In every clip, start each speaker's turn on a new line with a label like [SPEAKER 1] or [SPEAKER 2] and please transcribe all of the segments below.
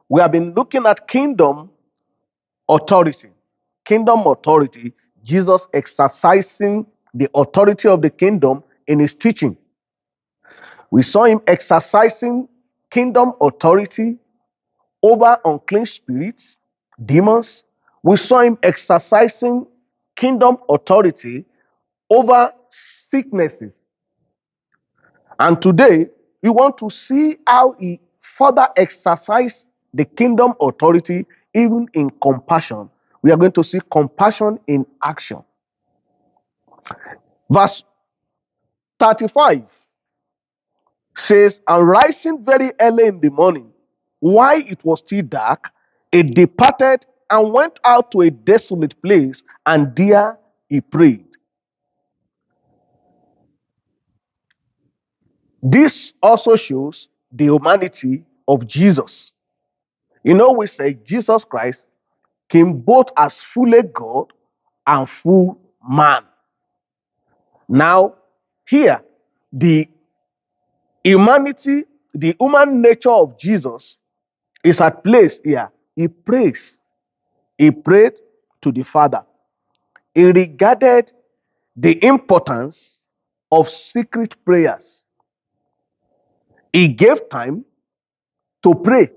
[SPEAKER 1] We have been looking at kingdom authority. Kingdom authority, Jesus exercising the authority of the kingdom in his teaching. We saw him exercising kingdom authority over unclean spirits, demons. We saw him exercising kingdom authority over sicknesses. And today, we want to see how he further exercised the kingdom authority even in compassion. We are going to see compassion in action. Verse 35 says, and rising very early in the morning, while it was still dark, he departed and went out to a desolate place, and there he prayed. This also shows the humanity of Jesus. You know, we say Jesus Christ came both as fully God and full man. Now, here, the humanity, the human nature of Jesus is at place here. He prays. He prayed to the Father. He regarded the importance of secret prayers. He gave time to pray.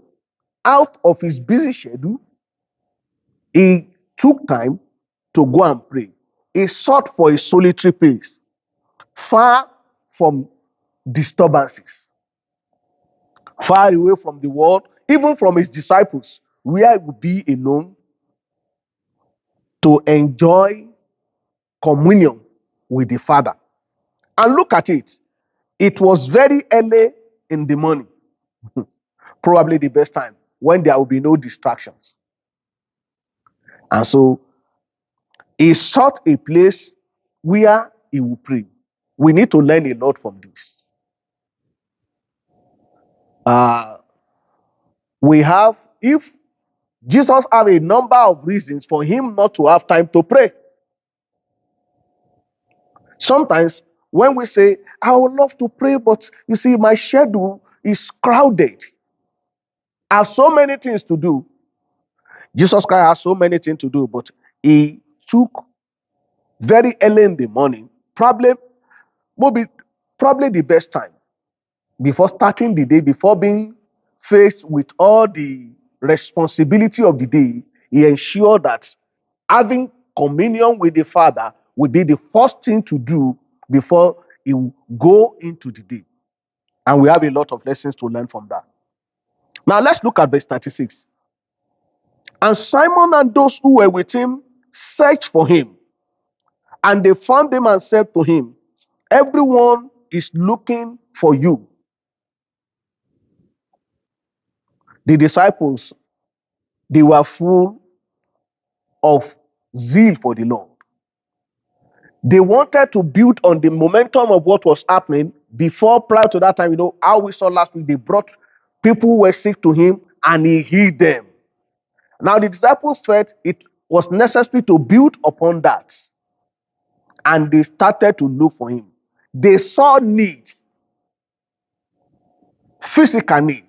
[SPEAKER 1] Out of his busy schedule, he took time to go and pray. He sought for a solitary place, far from disturbances, far away from the world, even from his disciples, where he would be alone to enjoy communion with the Father. And look at it. It was very early in the morning, probably the best time when there will be no distractions. And so he sought a place where he will pray. We need to learn a lot from this. We have, if Jesus have a number of reasons for him not to have time to pray. Sometimes when we say, I would love to pray, but you see, my schedule is crowded. I have so many things to do. Jesus Christ has so many things to do, but he took very early in the morning, probably the best time before starting the day, before being faced with all the responsibility of the day. He ensured that having communion with the Father would be the first thing to do before he will go into the day. And we have a lot of lessons to learn from that. Now let's look at verse 36. And Simon and those who were with him searched for him, and they found him and said to him, everyone is looking for you. The disciples, they were full of zeal for the Lord. They wanted to build on the momentum of what was happening before, prior to that time. You know, how we saw last week, they brought people who were sick to him and he healed them. Now, the disciples felt it was necessary to build upon that. And they started to look for him. They saw need, physical need,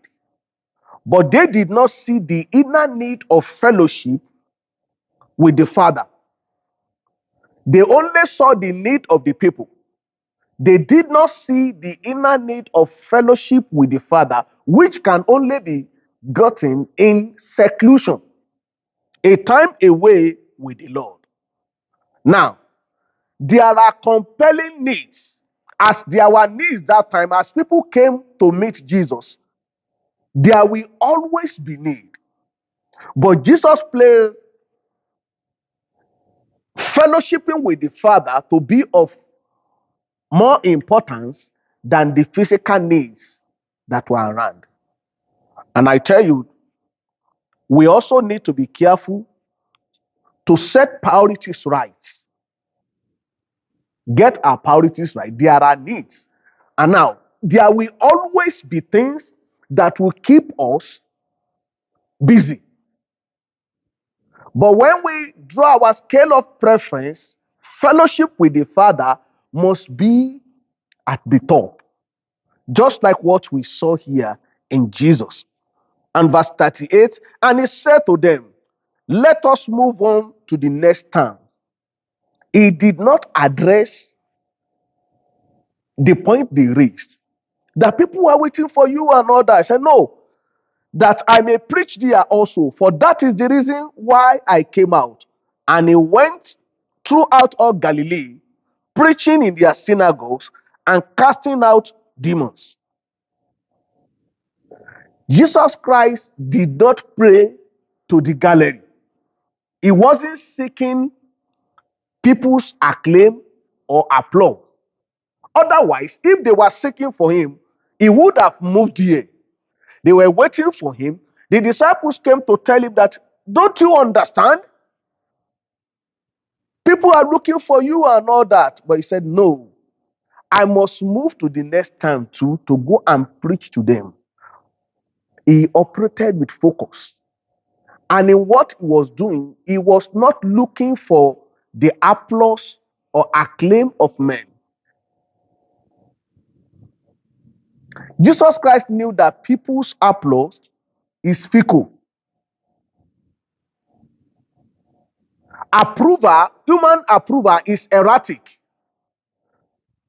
[SPEAKER 1] but they did not see the inner need of fellowship with the Father. They only saw the need of the people. They did not see the inner need of fellowship with the Father, which can only be gotten in seclusion, a time away with the Lord. Now, there are compelling needs, as there were needs that time, as people came to meet Jesus. There will always be need. But Jesus placed fellowshipping with the Father to be of more importance than the physical needs that were around. And I tell you, we also need to be careful to set priorities right. Get our priorities right. There are needs. And now, there will always be things that will keep us busy. But when we draw our scale of preference, fellowship with the Father must be at the top. Just like what we saw here in Jesus. And verse 38, and he said to them, let us move on to the next town. He did not address the point they raised. That people were waiting for you and all that. I said, no, that I may preach there also, for that is the reason why I came out. And he went throughout all Galilee, preaching in their synagogues and casting out demons. Jesus Christ did not pray to the gallery. He wasn't seeking people's acclaim or applause. Otherwise, if they were seeking for him, he would have moved here. They were waiting for him. The disciples came to tell him that, don't you understand? People are looking for you and all that. But he said, no, I must move to the next town too to go and preach to them. He operated with focus. And in what he was doing, he was not looking for the applause or acclaim of men. Jesus Christ knew that people's applause is fickle. Approval, human approval, is erratic.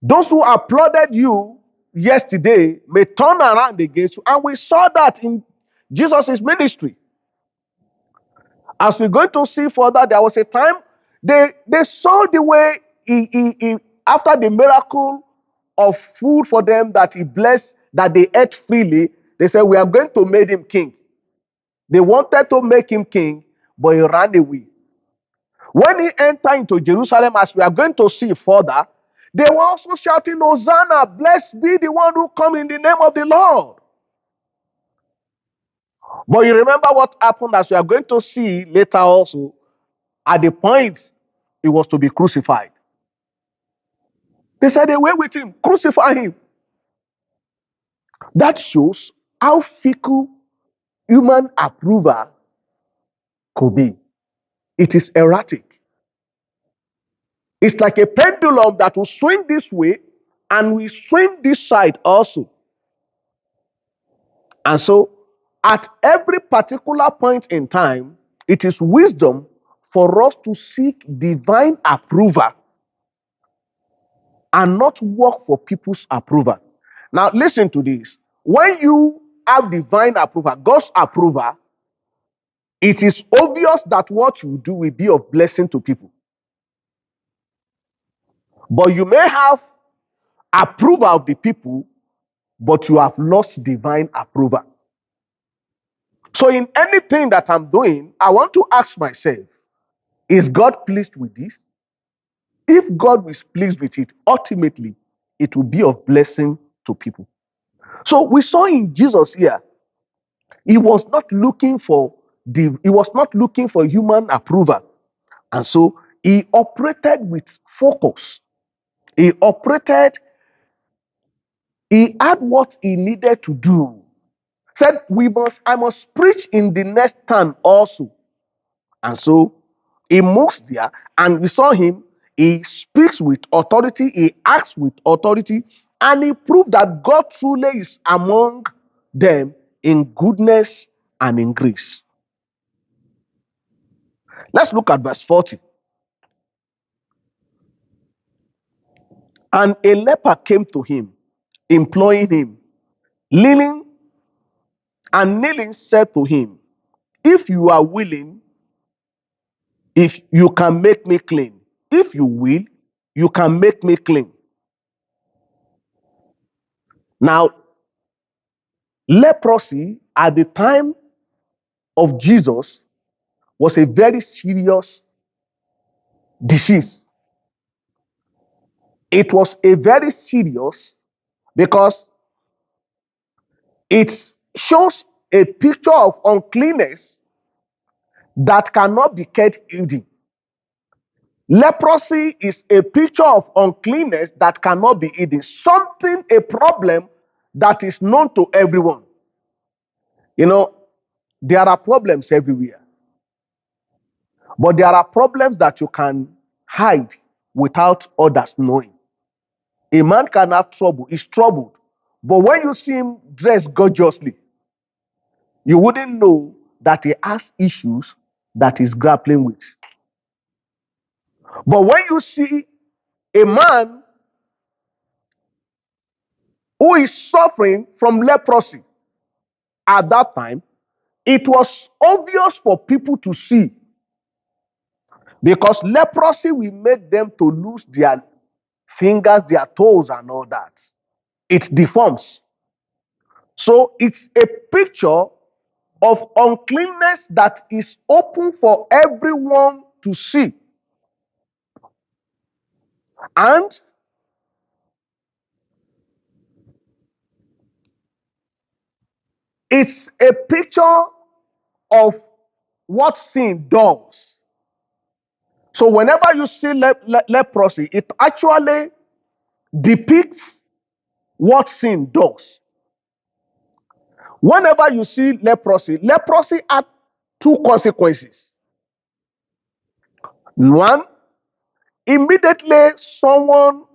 [SPEAKER 1] Those who applauded you yesterday may turn around against you. And we saw that in Jesus' ministry. As we're going to see further, there was a time they saw the way he after the miracle of food for them that he blessed, that they ate freely, they said, we are going to make him king. They wanted to make him king, but he ran away. When he entered into Jerusalem, as we are going to see further, they were also shouting, Hosanna, blessed be the one who comes in the name of the Lord. But you remember what happened, as we are going to see later also, at the point he was to be crucified. They said, away with him, crucify him. That shows how fickle human approval could be. It is erratic. It's like a pendulum that will swing this way and we swing this side also. And so, at every particular point in time, it is wisdom for us to seek divine approval and not work for people's approval. Now, listen to this. When you have divine approval, God's approval, it is obvious that what you do will be of blessing to people. But you may have approval of the people, but you have lost divine approval. So, in anything that I'm doing, I want to ask myself, is God pleased with this? If God is pleased with it, ultimately, it will be of blessing to people. So we saw in Jesus here, he was not looking for human approval. And so he operated with focus. He had what he needed to do. Said, I must preach in the next town also. And so he moves there, and we saw him. He speaks with authority, he acts with authority, and he proved that God truly is among them in goodness and in grace. Let's look at verse 40. And a leper came to him, imploring him, kneeling said to him, if you are willing, if you can make me clean. If you will, you can make me clean. Now, leprosy at the time of Jesus was a very serious disease. It was a very serious because it shows a picture of uncleanness that cannot be kept hidden. Leprosy is a picture of uncleanness that cannot be hidden. Something, a problem that is known to everyone. You know, there are problems everywhere. But there are problems that you can hide without others knowing. A man can have trouble, he's troubled. But when you see him dressed gorgeously, you wouldn't know that he has issues that he's grappling with. But when you see a man who is suffering from leprosy at that time, it was obvious for people to see, because leprosy will make them to lose their fingers, their toes, and all that. It deforms. So it's a picture of uncleanness that is open for everyone to see. And it's a picture of what sin does. So whenever you see leprosy, it actually depicts what sin does. Whenever you see leprosy, leprosy had two consequences. One, immediately someone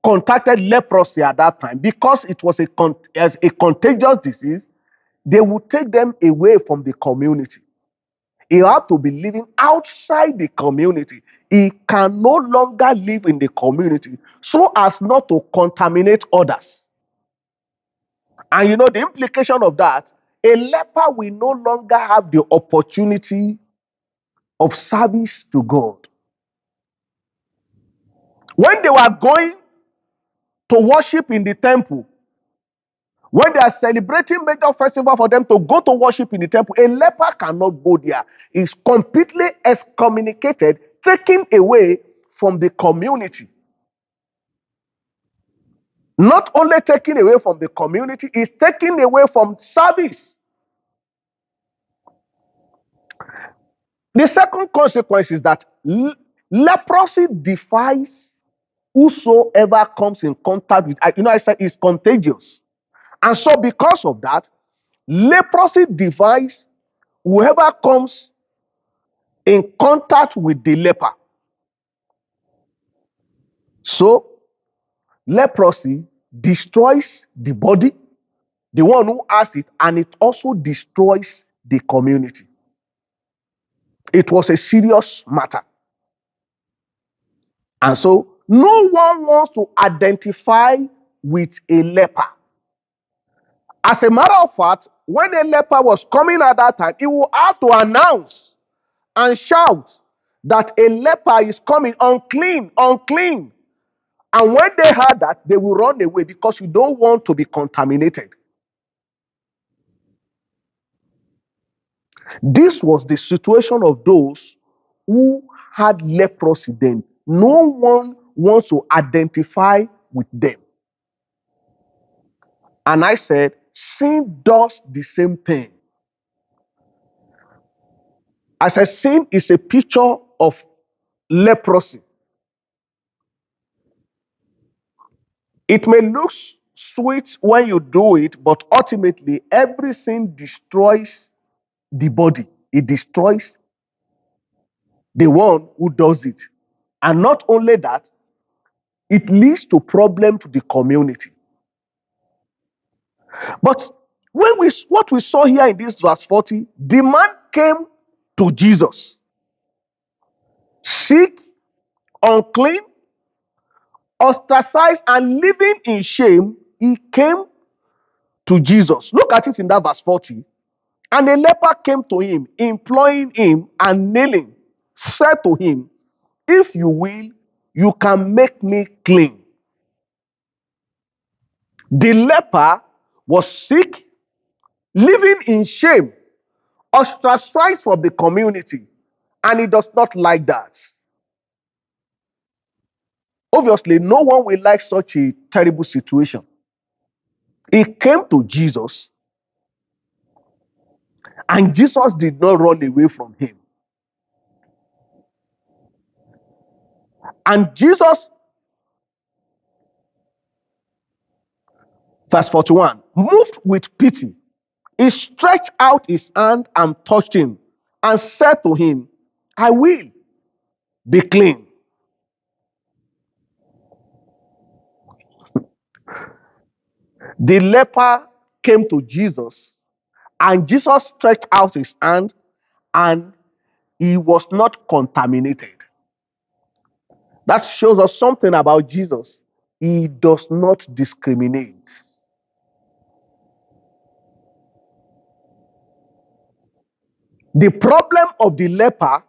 [SPEAKER 1] contacted leprosy at that time, because it was as a contagious disease, they would take them away from the community. He had to be living outside the community. He can no longer live in the community so as not to contaminate others. And you know the implication of that, a leper will no longer have the opportunity of service to God. When they were going to worship in the temple, when they are celebrating major festival for them to go to worship in the temple, a leper cannot go there. He's completely excommunicated, taken away from the community. Not only taken away from the community, he's taken away from service. The second consequence is that leprosy defies whosoever comes in contact with. I said it's contagious. And so because of that, leprosy defies whoever comes in contact with the leper. So leprosy destroys the body, the one who has it, and it also destroys the community. It was a serious matter. And so no one wants to identify with a leper. As a matter of fact, when a leper was coming at that time, he would have to announce and shout that a leper is coming, unclean, unclean. And when they heard that, they will run away, because you don't want to be contaminated. This was the situation of those who had leprosy then. No one wants to identify with them. And I said, sin does the same thing. I said, sin is a picture of leprosy. It may look sweet when you do it, but ultimately, every sin destroys the body. It destroys the one who does it. And not only that, it leads to problem to the community. But what we saw here in this verse 40, the man came to Jesus, sick, unclean, ostracized, and living in shame. He came to Jesus. Look at it in that verse 40. And the leper came to him, imploring him and kneeling, said to him, "If you will, you can make me clean." The leper was sick, living in shame, ostracized from the community, and he does not like that. Obviously, no one will like such a terrible situation. He came to Jesus, and Jesus did not run away from him. And Jesus, verse 41, moved with pity, he stretched out his hand and touched him and said to him, "I will be clean." The leper came to Jesus, And Jesus stretched out his hand, and he was not contaminated. That shows us something about Jesus. He does not discriminate. The problem of the leper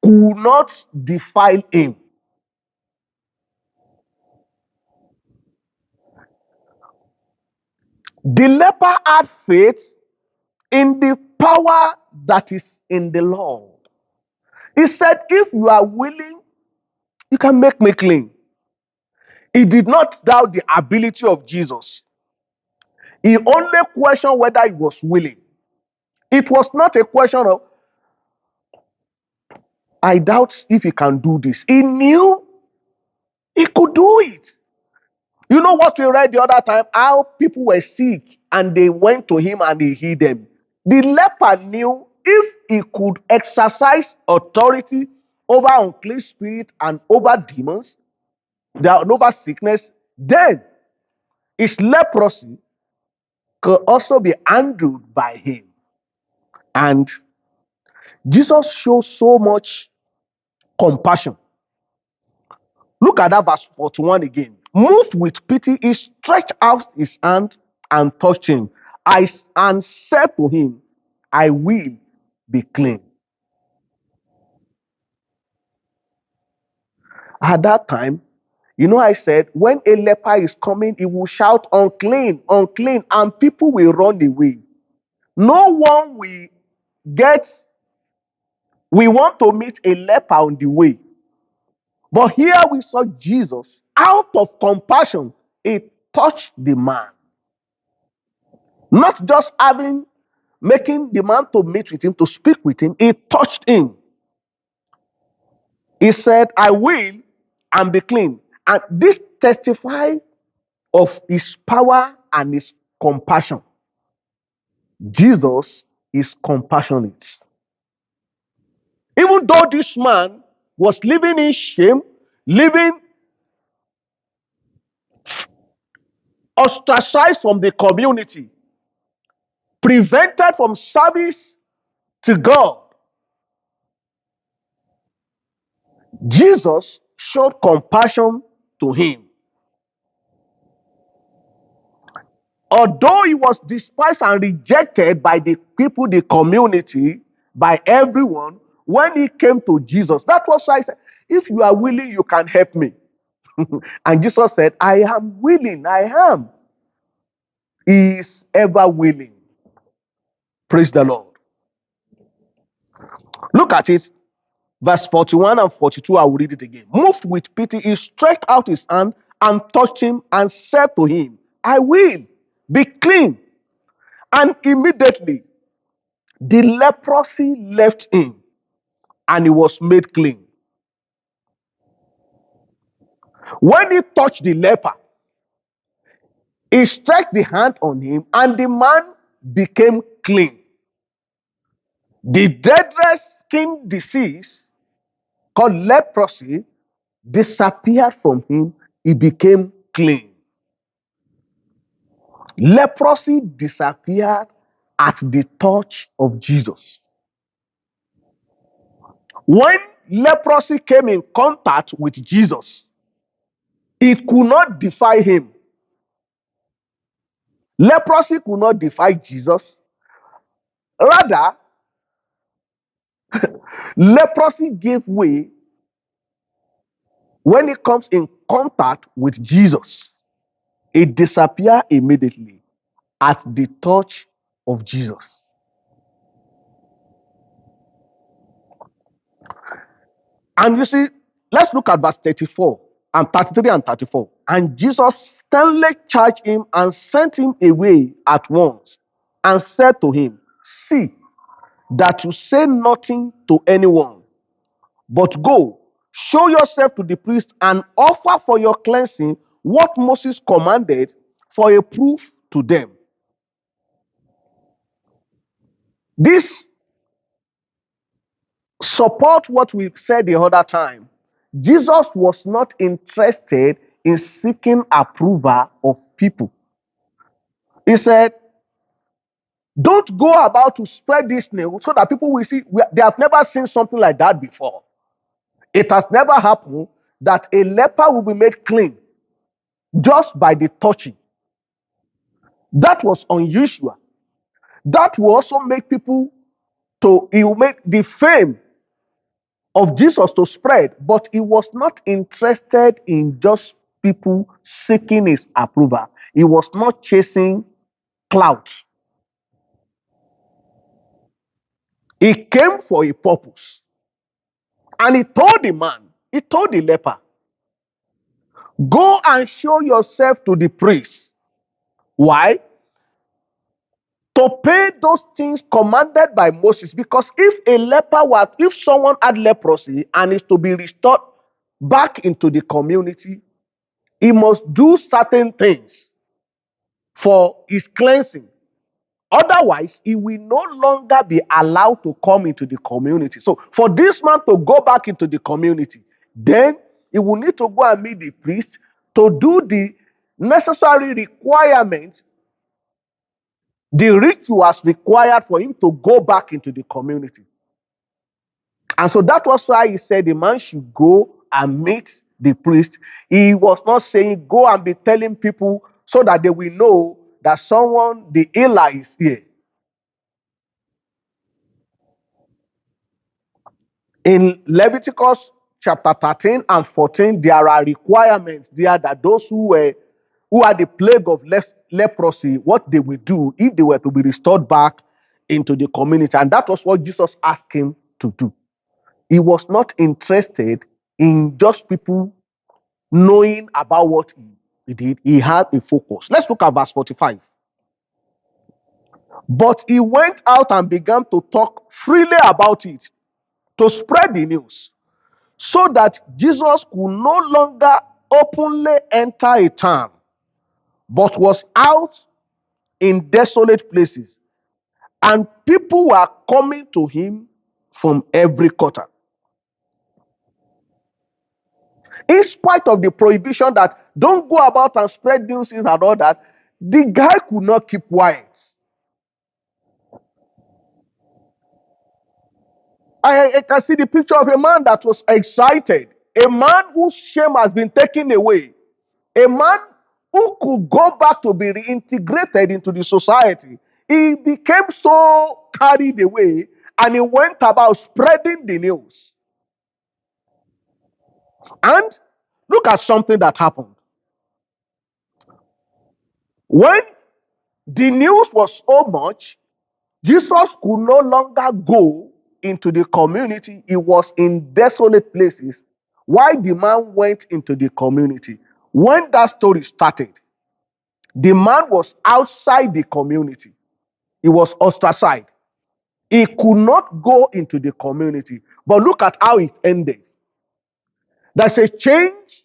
[SPEAKER 1] could not defile him. The leper had faith in the power that is in the Lord. He said, if you are willing, you can make me clean. He did not doubt the ability of Jesus. He only questioned whether he was willing. It was not a question of, I doubt if he can do this. He knew he could do it. You know what we read the other time? How people were sick and they went to him and he healed them. The leper knew if he could exercise authority over unclean spirit and over demons, and over sickness, then his leprosy could also be handled by him. And Jesus shows so much compassion. Look at that verse 41 again. Moved with pity, he stretched out his hand and touched him. And said to him, I will be clean. At that time, I said, when a leper is coming, he will shout, unclean, unclean, and people will run away. No one will get, we want to meet a leper on the way. But here we saw Jesus, out of compassion, he touched the man. Not just making the man to meet with him, to speak with him, he touched him. He said, I will and be clean. And this testifies of his power and his compassion. Jesus is compassionate. Even though this man was living in shame, living ostracized from the community, prevented from service to God, Jesus showed compassion to him. Although he was despised and rejected by the people, the community, by everyone, when he came to Jesus, that was why I said, if you are willing, you can help me. And Jesus said, I am willing, I am. He is ever willing. Praise the Lord. Look at it. Verse 41 and 42, I will read it again. Moved with pity, he stretched out his hand and touched him and said to him, I will be clean. And immediately the leprosy left him and he was made clean. When he touched the leper, he stretched the hand on him and the man became clean. The deadliest skin disease called leprosy disappeared from him. He became clean. Leprosy disappeared at the touch of Jesus. When leprosy came in contact with Jesus, it could not defy him. Leprosy could not defy Jesus. Rather, leprosy gave way when it comes in contact with Jesus. It disappears immediately at the touch of Jesus. And you see, let's look at verse 34 and 33 and 34. And Jesus sternly charged him and sent him away at once and said to him, see that you say nothing to anyone, but go, show yourself to the priest and offer for your cleansing what Moses commanded for a proof to them. This support what we said the other time. Jesus was not interested in seeking approval of people. He said, Don't go about to spread this news so that people will see. They have never seen something like that before. It has never happened that a leper will be made clean just by the touching. That was unusual. That will also make people it will make the fame of Jesus to spread, but he was not interested in just people seeking his approval. He was not chasing clouds. He came for a purpose. And he told the leper, go and show yourself to the priest. Why? To pay those things commanded by Moses. Because if someone had leprosy and is to be restored back into the community, he must do certain things for his cleansing. Otherwise, he will no longer be allowed to come into the community. So, for this man to go back into the community, then he will need to go and meet the priest to do the necessary requirements, the rituals required for him to go back into the community. And so that was why he said the man should go and meet the priest. He was not saying go and be telling people so that they will know that the healer is here. In Leviticus chapter 13 and 14, there are requirements there that those who had the plague of leprosy, what they will do if they were to be restored back into the community. And that was what Jesus asked him to do. He was not interested in just people knowing about what he did. He had a focus. Let's look at verse 45. But he went out and began to talk freely about it, to spread the news, so that Jesus could no longer openly enter a town, but was out in desolate places, and people were coming to him from every quarter. In spite of the prohibition that don't go about and spread news and all that, the guy could not keep quiet. I can see the picture of a man that was excited, a man whose shame has been taken away, a man who could go back to be reintegrated into the society. He became so carried away and he went about spreading the news. And look at something that happened. When the news was so much, Jesus could no longer go into the community. He was in desolate places. Why the man went into the community? When that story started, the man was outside the community. He was ostracized. He could not go into the community. But look at how it ended. There's a change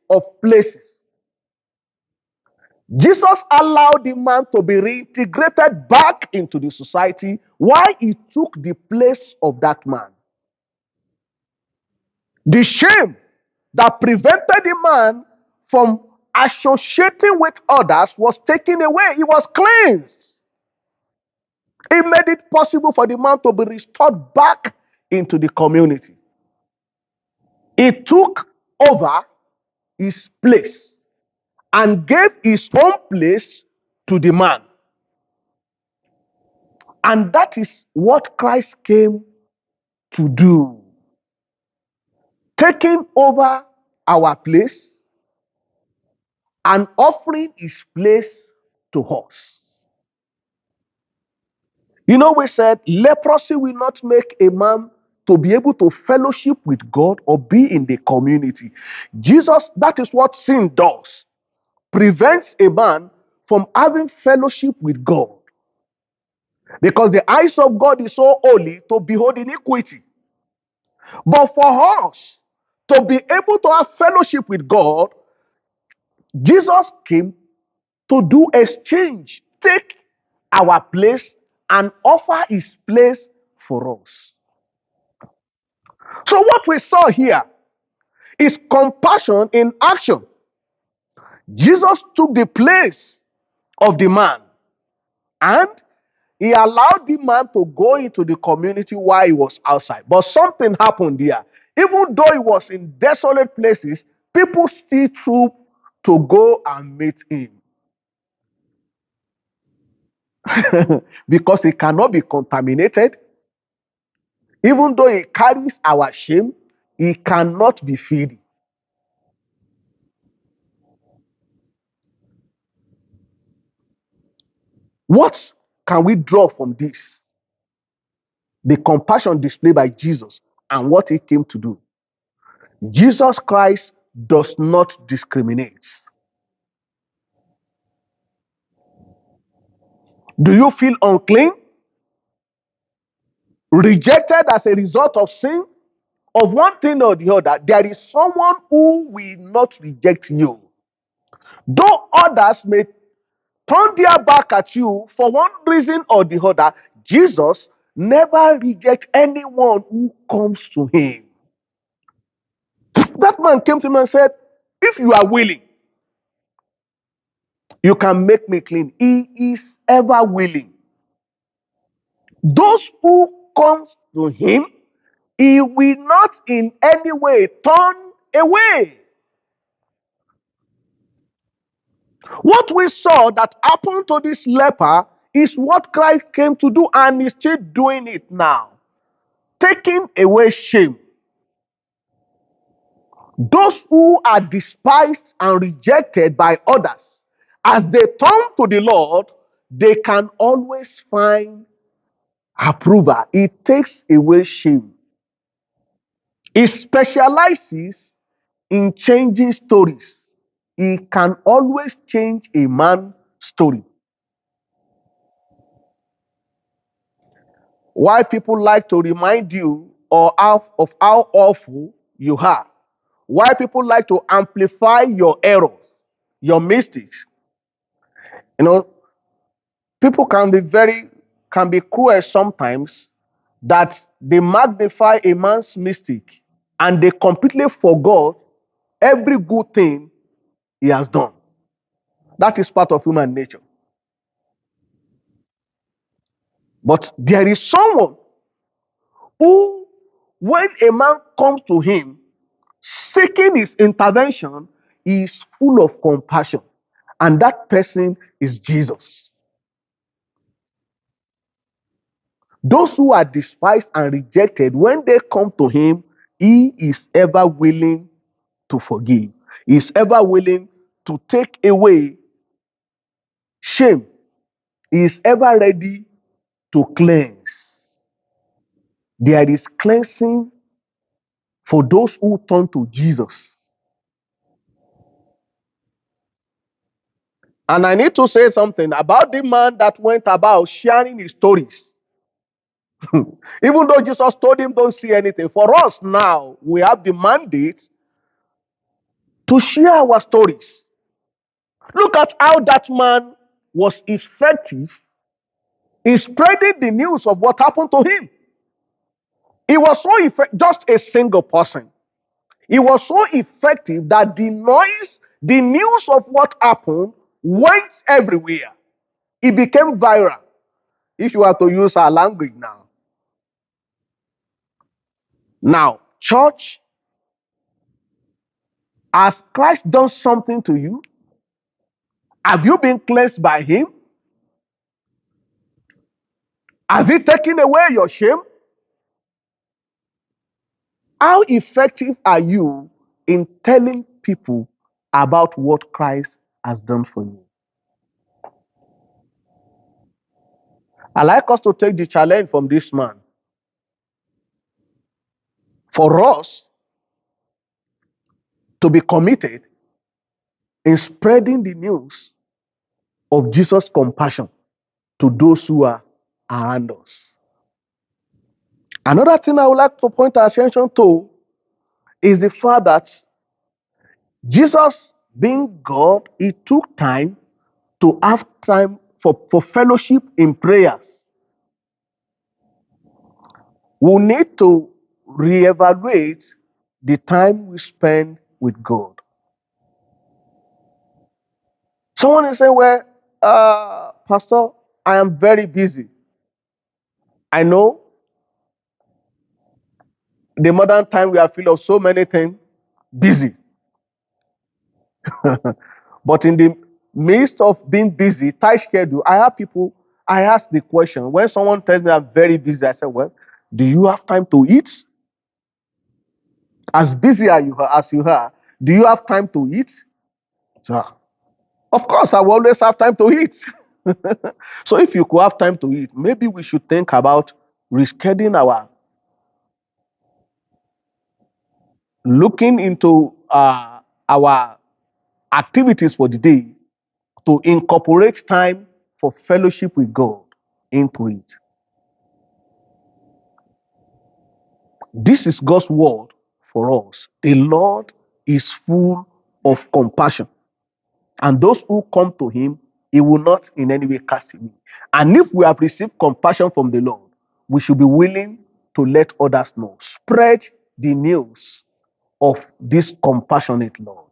[SPEAKER 1] of places. Jesus allowed the man to be reintegrated back into the society while he took the place of that man. The shame that prevented the man from associating with others was taken away. He was cleansed. It made it possible for the man to be restored back into the community. He took over his place and gave his own place to the man. And that is what Christ came to do. Taking over our place and offering his place to us. You know, we said leprosy will not make a man to be able to fellowship with God or be in the community. Jesus, that is what sin does. Prevents a man from having fellowship with God. Because the eyes of God is so holy to behold iniquity. But for us to be able to have fellowship with God, Jesus came to do exchange, take our place and offer his place for us. So what we saw here is compassion in action. Jesus took the place of the man. And he allowed the man to go into the community while he was outside. But something happened there. Even though he was in desolate places, people still trooped to go and meet him. Because he cannot be contaminated. Even though he carries our shame, he cannot be filled. What can we draw from this? The compassion displayed by Jesus and what he came to do. Jesus Christ does not discriminate. Do you feel unclean? Rejected as a result of sin? Of one thing or the other, there is someone who will not reject you. Though others may turn their back at you for one reason or the other, Jesus never rejects anyone who comes to him. That man came to me and said, if you are willing, you can make me clean. He is ever willing. Those who comes to him, he will not in any way turn away. What we saw that happened to this leper is what Christ came to do, and is still doing it now. Taking away shame. Those who are despised and rejected by others, as they turn to the Lord, they can always find approval. It takes away shame. It specializes in changing stories. It can always change a man's story. Why people like to remind you of how awful you are. Why people like to amplify your errors, your mistakes. You know, people can be cruel sometimes, that they magnify a man's mistake and they completely forgot every good thing he has done. That is part of human nature. But there is someone who, when a man comes to him seeking his intervention, he is full of compassion. And that person is Jesus. Those who are despised and rejected, when they come to him, he is ever willing to forgive. He is ever willing to take away shame. He is ever ready to cleanse. There is cleansing for those who turn to Jesus. And I need to say something about the man that went about sharing his stories. Even though Jesus told him, don't see anything. For us now, we have the mandate to share our stories. Look at how that man was effective in spreading the news of what happened to him. He was so effective, just a single person. He was so effective that the news of what happened went everywhere. It became viral. If you are to use our language now. Now, church, has Christ done something to you? Have you been cleansed by him? Has he taken away your shame? How effective are you in telling people about what Christ has done for you? I like us to take the challenge from this man. For us to be committed in spreading the news of Jesus' compassion to those who are around us. Another thing I would like to point our attention to is the fact that Jesus, being God, he took time to have time for fellowship in prayers. We need to reevaluate the time we spend with God. Someone is saying, well, Pastor, I am very busy. I know the modern time we are full of so many things, busy. But in the midst of being busy, tight schedule, I ask the question, when someone tells me I'm very busy, I say, well, do you have time to eat? As busy as you are, do you have time to eat? So, of course, I will always have time to eat. So if you could have time to eat, maybe we should think about rescheduling looking into our activities for the day to incorporate time for fellowship with God into it. This is God's word for us. The Lord is full of compassion, and those who come to Him, He will not in any way cast away. And if we have received compassion from the Lord, we should be willing to let others know. Spread the news of this compassionate Lord.